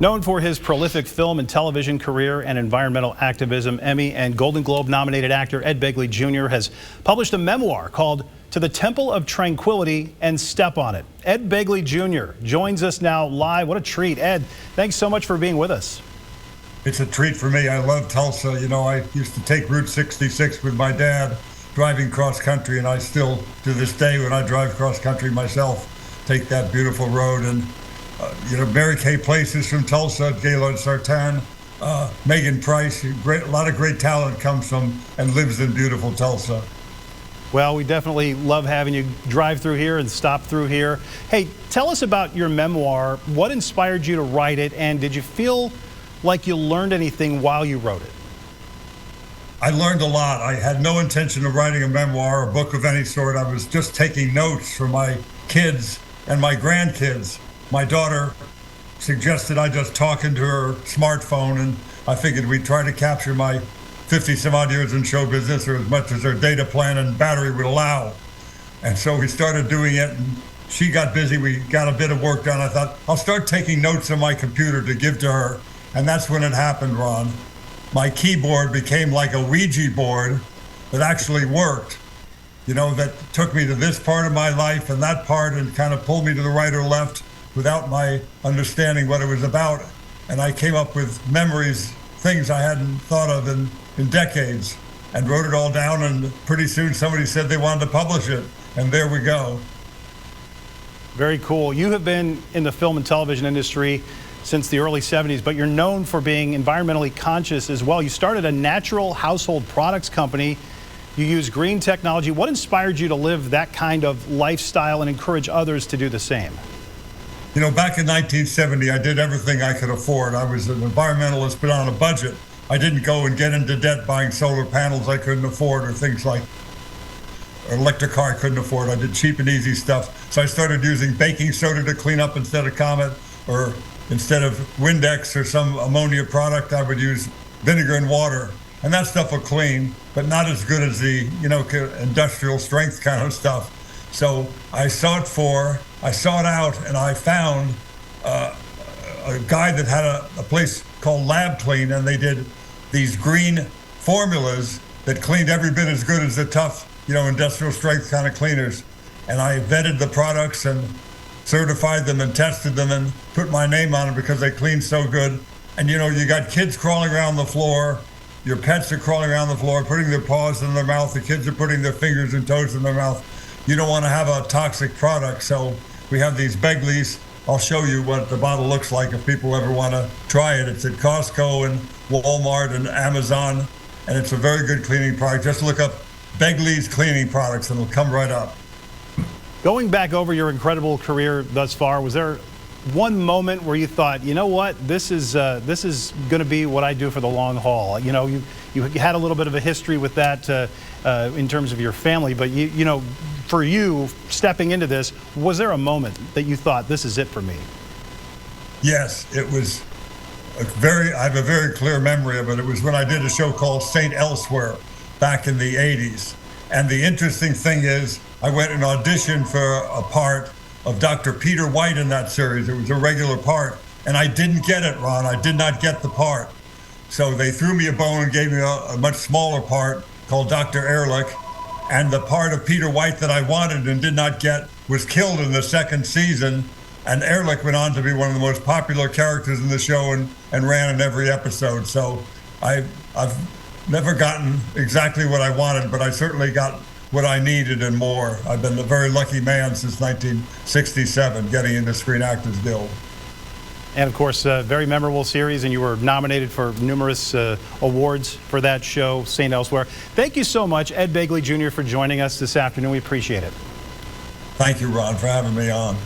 Known for his prolific film and television career and environmental activism, Emmy and Golden Globe-nominated actor Ed Begley Jr. has published a memoir called To the Temple of Tranquility and Step on It. Ed Begley Jr. joins us now live. What a treat. Ed, thanks so much for being with us. It's a treat for me. I love Tulsa. You know, I used to take Route 66 with my dad driving cross country, and I still, to this day, when I drive cross country myself, take that beautiful road. And you know, Mary Kay Places from Tulsa, Gaylord Sartan, Megan Price, a lot of great talent comes from and lives in beautiful Tulsa. Well, we definitely love having you drive through here and stop through here. Hey, tell us about your memoir. What inspired you to write it, and did you feel like you learned anything while you wrote it? I learned a lot. I had no intention of writing a memoir or a book of any sort. I was just taking notes for my kids and my grandkids. My daughter suggested I just talk into her smartphone, and I figured we'd try to capture my 50 some odd years in show business, or as much as her data plan and battery would allow. And so we started doing it, and she got busy. We got a bit of work done. I thought, I'll start taking notes on my computer to give to her. And that's when it happened, Ron. My keyboard became like a Ouija board that actually worked. You know, that took me to this part of my life and that part, and kind of pulled me to the right or left without my understanding what it was about. And I came up with memories, things I hadn't thought of in decades, and wrote it all down, and pretty soon somebody said they wanted to publish it, and there we go. Very cool. You have been in the film and television industry since the early 70s, but you're known for being environmentally conscious as well. You started a natural household products company. You use green technology. What inspired you to live that kind of lifestyle and encourage others to do the same? You know, back in 1970, I did everything I could afford. I was an environmentalist, but on a budget. I didn't go and get into debt buying solar panels I couldn't afford, or things like an electric car I couldn't afford. I did cheap and easy stuff. So I started using baking soda to clean up instead of Comet, or instead of Windex or some ammonia product, I would use vinegar and water. And that stuff will clean, but not as good as the, you know, industrial strength kind of stuff. So I sought it out, and I found a guy that had a place called Lab Clean, and they did these green formulas that cleaned every bit as good as the tough, you know, industrial strength kind of cleaners. And I vetted the products and certified them and tested them and put my name on it because they clean so good. And you know, you got kids crawling around the floor, your pets are crawling around the floor, putting their paws in their mouth, the kids are putting their fingers and toes in their mouth. You don't want to have a toxic product, so we have these Begleys. I'll show you what the bottle looks like if people ever want to try it. It's at Costco and Walmart and Amazon, and it's a very good cleaning product. Just look up Begley's cleaning products and it'll come right up. Going back over your incredible career thus far, was there one moment where you thought, you know what, this is going to be what I do for the long haul? You know, you had a little bit of a history with that in terms of your family, but you know, for you stepping into this, was there a moment that you thought, this is it for me? Yes, it was I have a very clear memory of it. It was when I did a show called St. Elsewhere back in the 80s. And the interesting thing is, I went and auditioned for a part of Dr. Peter White in that series. It was a regular part, and I didn't get it, Ron. I did not get the part. So they threw me a bone and gave me a much smaller part called Dr. Ehrlich, and the part of Peter White that I wanted and did not get was killed in the second season, and Ehrlich went on to be one of the most popular characters in the show and ran in every episode. So I've never gotten exactly what I wanted, but I certainly got what I needed and more. I've been a very lucky man since 1967, getting into Screen Actors Guild. And of course, a very memorable series, and you were nominated for numerous awards for that show, St. Elsewhere. Thank you so much, Ed Begley Jr., for joining us this afternoon. We appreciate it. Thank you, Ron, for having me on.